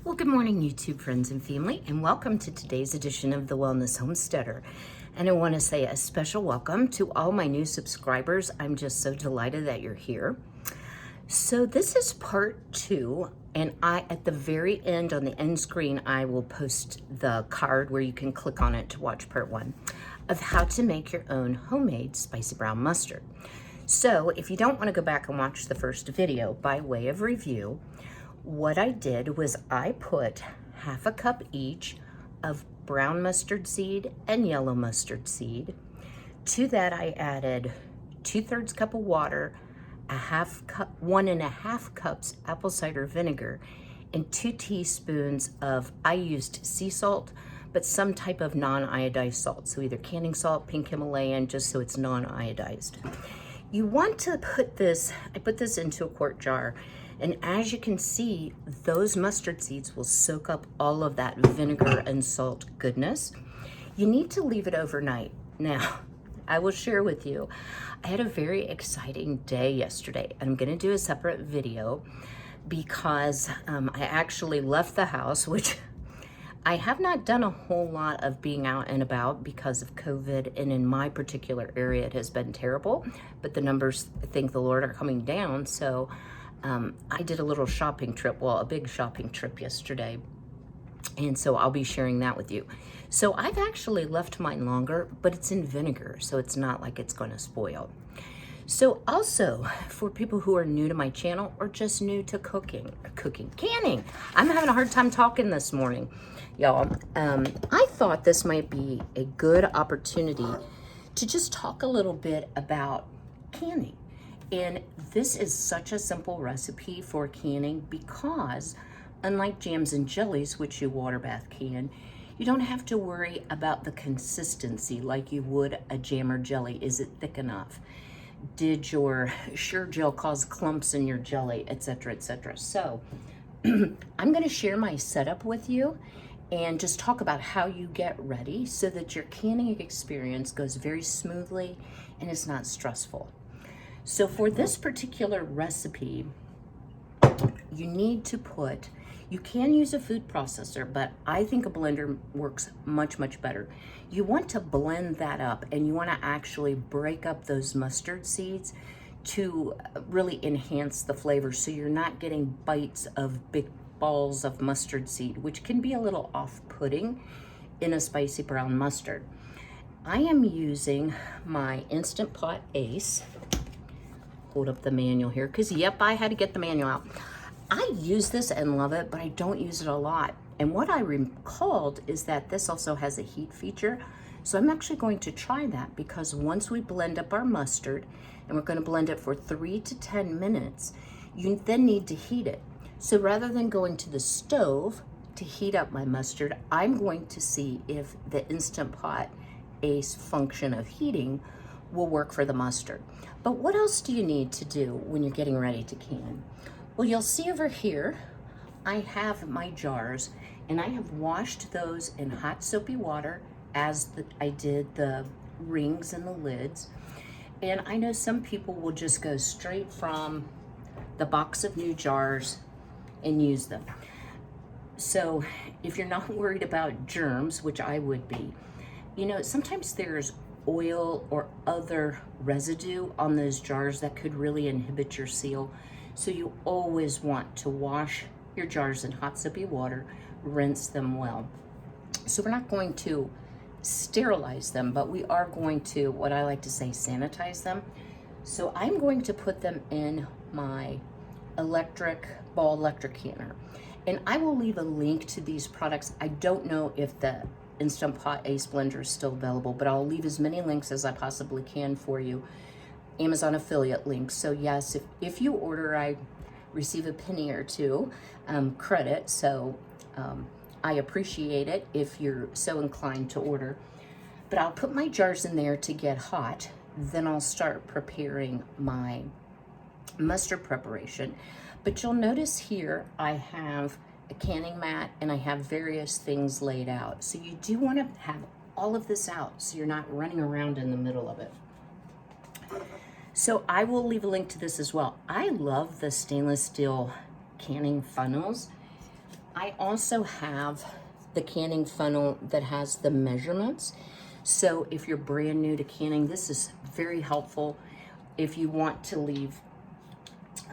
Well, good morning, YouTube friends and family, and welcome to today's edition of The Wellness Homesteader. And I want to say a special welcome to all my new subscribers. I'm just so delighted that you're here. So this is part 2, and at the very end, on the end screen, I will post the card where you can click on it to watch part 1 of how to make your own homemade spicy brown mustard. So if you don't want to go back and watch the first video, by way of review, what I did was I put half a cup each of brown mustard seed and yellow mustard seed. To that I added 2/3 cup of water, 1.5 cups apple cider vinegar, and 2 teaspoons of, I used sea salt, but some type of non-iodized salt. So either canning salt, pink Himalayan, just so it's non-iodized. You want to put this, I put this into a quart jar, and as you can see, those mustard seeds will soak up all of that vinegar and salt goodness. You need to leave it overnight. Now, I will share with you, I had a very exciting day yesterday, and I'm gonna do a separate video because I actually left the house, which I have not done a whole lot of being out and about because of COVID, and in my particular area, it has been terrible, but the numbers, thank the Lord, are coming down, so I did a little shopping trip, well, a big shopping trip yesterday, and so I'll be sharing that with you. So I've actually left mine longer, but it's in vinegar, so it's not like it's going to spoil. So also, for people who are new to my channel or just new to canning, I'm having a hard time talking this morning, y'all. I thought this might be a good opportunity to just talk a little bit about canning. And this is such a simple recipe for canning because unlike jams and jellies, which you water bath can, you don't have to worry about the consistency like you would a jam or jelly. Is it thick enough? Did your Sure Gel cause clumps in your jelly, etc., etc.? So I'm going to share my setup with you and just talk about how you get ready so that your canning experience goes very smoothly and is not stressful. So for this particular recipe, you need to put, you can use a food processor, but I think a blender works much, much better. You want to blend that up, and you want to actually break up those mustard seeds to really enhance the flavor so you're not getting bites of big balls of mustard seed, which can be a little off-putting in a spicy brown mustard. I am using my Instant Pot Ace. Hold up the manual here, because yep, I had to get the manual out. I use this and love it, but I don't use it a lot. And what I recalled is that this also has a heat feature. So I'm actually going to try that, because once we blend up our mustard, and we're going to blend it for 3 to 10 minutes, you then need to heat it. So rather than going to the stove to heat up my mustard, I'm going to see if the Instant Pot Ace function of heating will work for the mustard. But what else do you need to do when you're getting ready to can? Well, you'll see over here, I have my jars, and I have washed those in hot soapy water as I did the rings and the lids. And I know some people will just go straight from the box of new jars and use them. So if you're not worried about germs, which I would be, you know, sometimes there's oil or other residue on those jars that could really inhibit your seal. So you always want to wash your jars in hot soapy water, rinse them well. So we're not going to sterilize them, but we are going to, what I like to say, sanitize them. So I'm going to put them in my ball electric canner. And I will leave a link to these products. I don't know if the Instant Pot Ace blender is still available, but I'll leave as many links as I possibly can for you. Amazon affiliate links. So yes, if you order, I receive a penny or two credit. So I appreciate it if you're so inclined to order. But I'll put my jars in there to get hot. Then I'll start preparing my mustard preparation. But you'll notice here I have a canning mat and I have various things laid out. So you do want to have all of this out so you're not running around in the middle of it. So I will leave a link to this as well. I love the stainless steel canning funnels. I also have the canning funnel that has the measurements. So if you're brand new to canning, this is very helpful. If you want to leave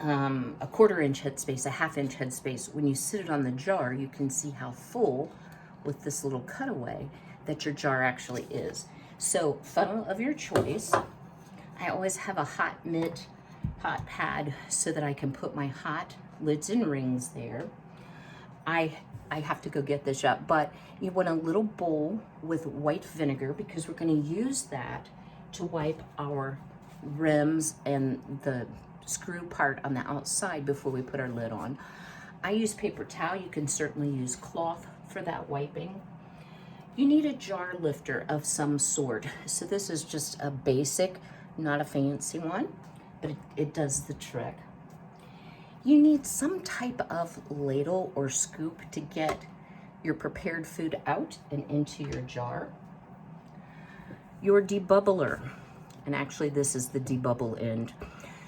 a 1/4 inch headspace, a 1/2 inch headspace, when you sit it on the jar, you can see how full with this little cutaway that your jar actually is. So funnel of your choice. I always have a hot pad so that I can put my hot lids and rings there. I have to go get this up, but you want a little bowl with white vinegar because we're going to use that to wipe our rims and the screw part on the outside before we put our lid on. I use paper towel. You can certainly use cloth for that wiping. You need a jar lifter of some sort. So this is just a basic, not a fancy one, but it does the trick. You need some type of ladle or scoop to get your prepared food out and into your jar. Your debubbler, and actually this is the debubble end.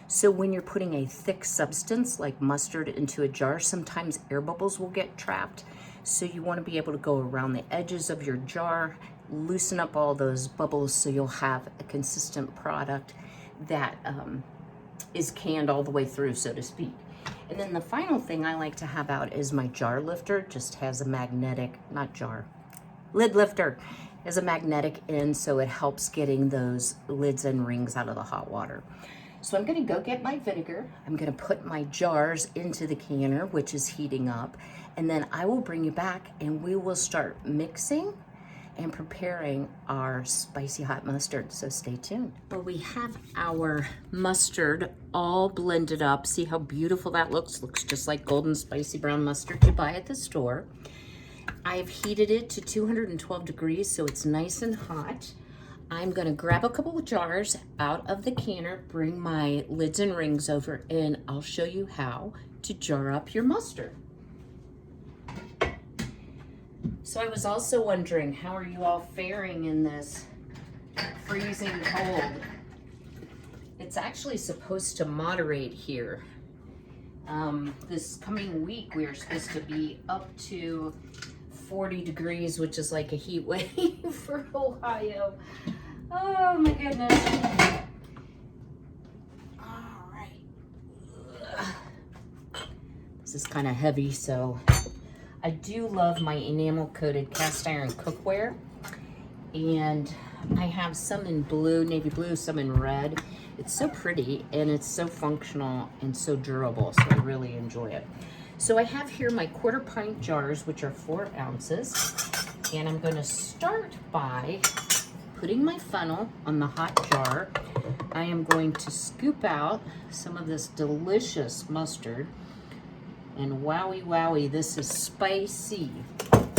So when you're putting a thick substance like mustard into a jar, sometimes air bubbles will get trapped. So you want to be able to go around the edges of your jar, loosen up all those bubbles so you'll have a consistent product that is canned all the way through, so to speak. And then the final thing I like to have out is my jar lifter. Just has a magnetic, lid lifter has a magnetic end, so it helps getting those lids and rings out of the hot water. So I'm gonna go get my vinegar. I'm gonna put my jars into the canner, which is heating up, and then I will bring you back and we will start mixing and preparing our spicy hot mustard, so stay tuned. Well, we have our mustard all blended up. See how beautiful that looks? Looks just like golden spicy brown mustard you buy at the store. I've heated it to 212 degrees, so it's nice and hot. I'm gonna grab a couple of jars out of the canner, bring my lids and rings over, and I'll show you how to jar up your mustard. So I was also wondering, how are you all faring in this freezing cold? It's actually supposed to moderate here. This coming week, we are supposed to be up to 40 degrees, which is like a heat wave for Ohio. Oh my goodness. All right. This is kind of heavy, so I do love my enamel coated cast iron cookware, and I have some in blue, navy blue, some in red. It's so pretty and it's so functional and so durable, so I really enjoy it. So I have here my 1/4 pint jars, which are 4 ounces, and I'm going to start by putting my funnel on the hot jar. I am going to scoop out some of this delicious mustard. And wowie, wowie, this is spicy. And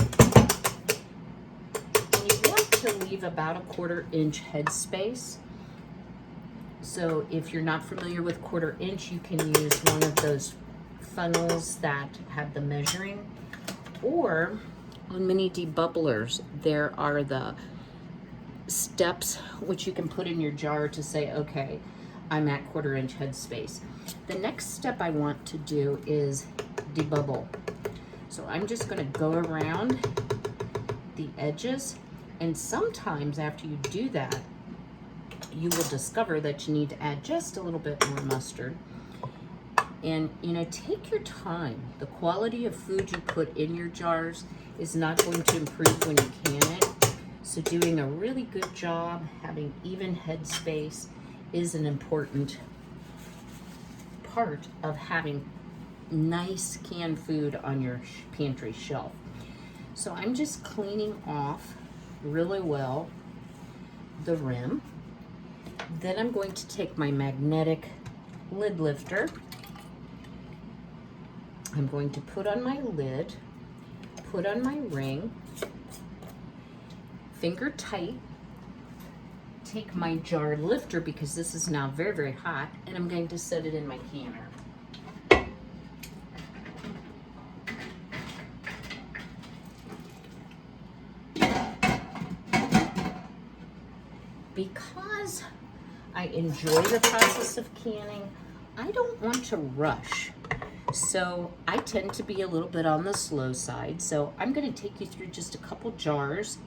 you want to leave about a 1/4 inch headspace. So if you're not familiar with 1/4 inch, you can use one of those funnels that have the measuring. Or on mini debubblers, there are the steps which you can put in your jar to say, okay, I'm at 1/4 inch headspace. The next step I want to do is debubble. So I'm just going to go around the edges, and sometimes after you do that, you will discover that you need to add just a little bit more mustard. And take your time. The quality of food you put in your jars is not going to improve when you can it. So doing a really good job, having even headspace, is an important part of having nice canned food on your pantry shelf. So I'm just cleaning off really well the rim. Then I'm going to take my magnetic lid lifter. I'm going to put on my lid, put on my ring, finger tight, take my jar lifter, because this is now very, very hot, and I'm going to set it in my canner. Because I enjoy the process of canning, I don't want to rush. So I tend to be a little bit on the slow side. So I'm going to take you through just a couple jars.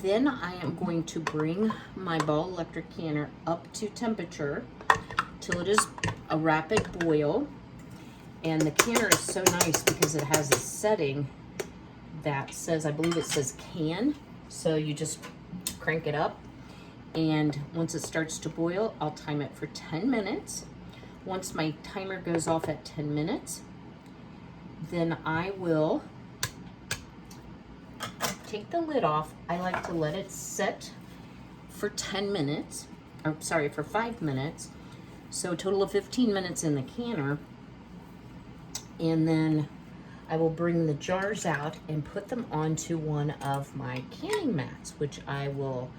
Then I am going to bring my Ball electric canner up to temperature till it is a rapid boil. And the canner is so nice because it has a setting that says, I believe it says can. So you just crank it up. And once it starts to boil, I'll time it for 10 minutes. Once my timer goes off at 10 minutes, then I will take the lid off. I like to let it set for 10 minutes, or sorry, for 5 minutes. So a total of 15 minutes in the canner. And then I will bring the jars out and put them onto one of my canning mats, which I will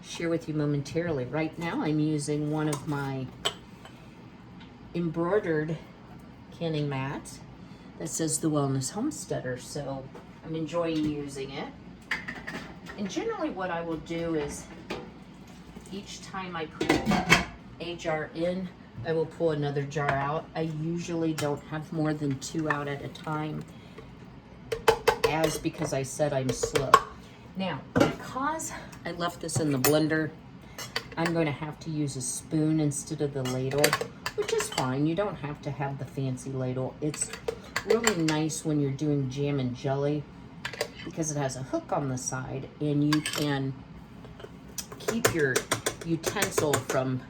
share with you momentarily. Right now I'm using one of my embroidered canning mats that says the Wellness Homesteader, so I'm enjoying using it. And generally what I will do is each time I put a jar in, I will pull another jar out. I usually don't have more than 2 out at a time, because I said I'm slow. Now, because I left this in the blender, I'm going to have to use a spoon instead of the ladle, which is fine. You don't have to have the fancy ladle. It's really nice when you're doing jam and jelly because it has a hook on the side and you can keep your utensil from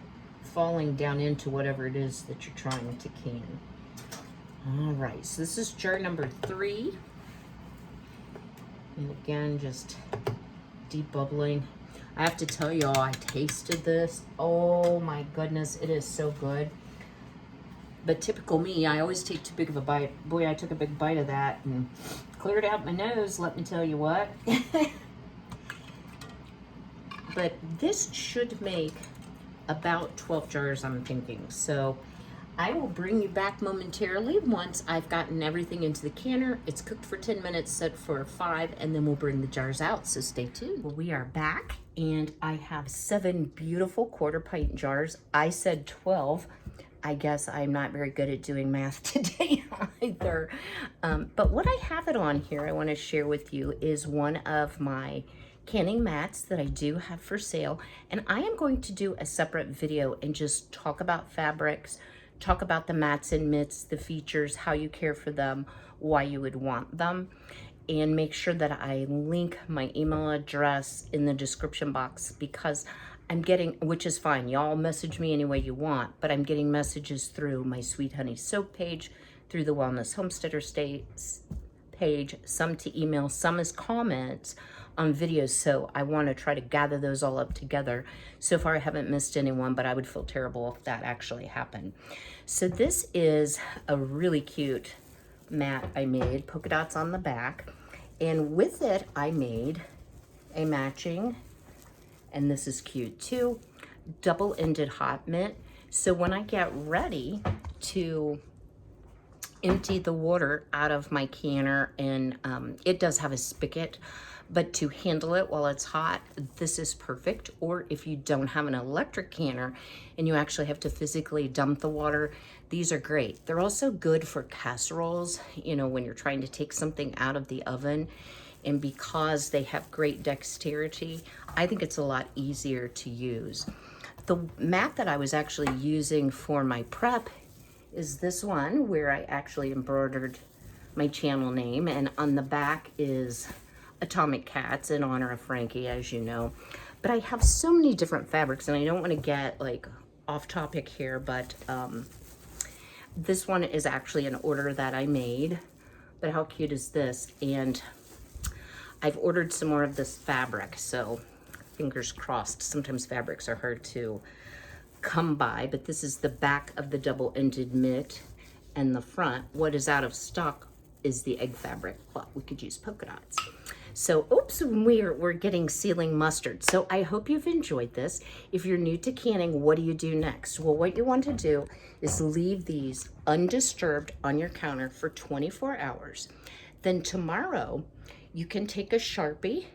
falling down into whatever it is that you're trying to can. All right, so this is jar number 3. And again, just deep bubbling. I have to tell y'all, I tasted this. Oh my goodness, it is so good. But typical me, I always take too big of a bite. Boy, I took a big bite of that and cleared out my nose, let me tell you what. But this should make about 12 jars, I'm thinking. So I will bring you back momentarily once I've gotten everything into the canner. It's cooked for 10 minutes, set for 5, and then we'll bring the jars out, so stay tuned. Well, we are back, and I have 7 beautiful quarter-pint jars. I said 12. I guess I'm not very good at doing math today either. But what I have it on here, I want to share with you, is one of my canning mats that I do have for sale. And I am going to do a separate video and just talk about fabrics, talk about the mats and mitts, the features, how you care for them, why you would want them, and make sure that I link my email address in the description box because I'm getting, which is fine, y'all message me any way you want, but I'm getting messages through my Sweet Honey Soap page, through the Wellness Homesteader States page, some to email, some as comments on videos, so I want to try to gather those all up together. So far I haven't missed anyone, but I would feel terrible if that actually happened. So this is a really cute mat I made, polka dots on the back, and with it I made a matching, and this is cute too, double-ended hot mitt. So when I get ready to empty the water out of my canner, and it does have a spigot, but to handle it while it's hot, this is perfect. Or if you don't have an electric canner and you actually have to physically dump the water, these are great. They're also good for casseroles, you know, when you're trying to take something out of the oven. And because they have great dexterity, I think it's a lot easier to use. The mat that I was actually using for my prep is this one, where I actually embroidered my channel name, and on the back is Atomic Cats in honor of Frankie, as you know. But I have so many different fabrics, and I don't want to get like off topic here, but this one is actually an order that I made. But how cute is this? And I've ordered some more of this fabric, so fingers crossed. Sometimes fabrics are hard to come by, but this is the back of the double-ended mitt, and the front, what is out of stock, is the egg fabric, but we could use polka dots. So, oops, we're getting sealing mustard. So I hope you've enjoyed this. If you're new to canning, what do you do next? Well, what you want to do is leave these undisturbed on your counter for 24 hours. Then tomorrow, you can take a Sharpie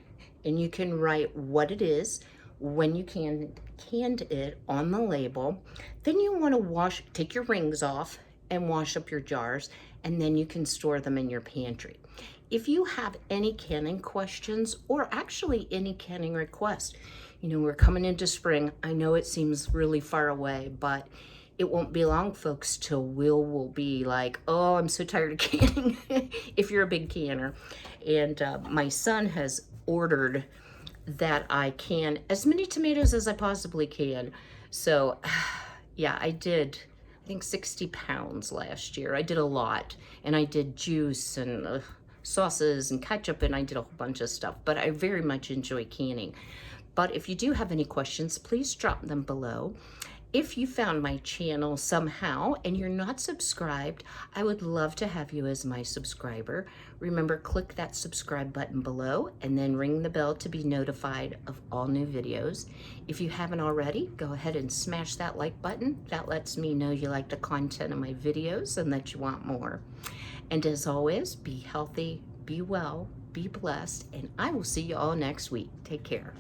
and you can write what it is, when you canned it on the label. Then you want to take your rings off and wash up your jars, and then you can store them in your pantry. If you have any canning questions, or actually any canning requests, you know, we're coming into spring. I know it seems really far away, but it won't be long, folks, till will be like, oh, I'm so tired of canning, if you're a big canner. And my son has ordered that I can as many tomatoes as I possibly can. So yeah, I did, I think 60 pounds last year. I did a lot, and I did juice and sauces and ketchup, and I did a whole bunch of stuff, but I very much enjoy canning. But if you do have any questions, please drop them below. If you found my channel somehow and you're not subscribed, I would love to have you as my subscriber. Remember, click that subscribe button below and then ring the bell to be notified of all new videos. If you haven't already, go ahead and smash that like button. That lets me know you like the content of my videos and that you want more. And as always, be healthy, be well, be blessed, and I will see you all next week. Take care.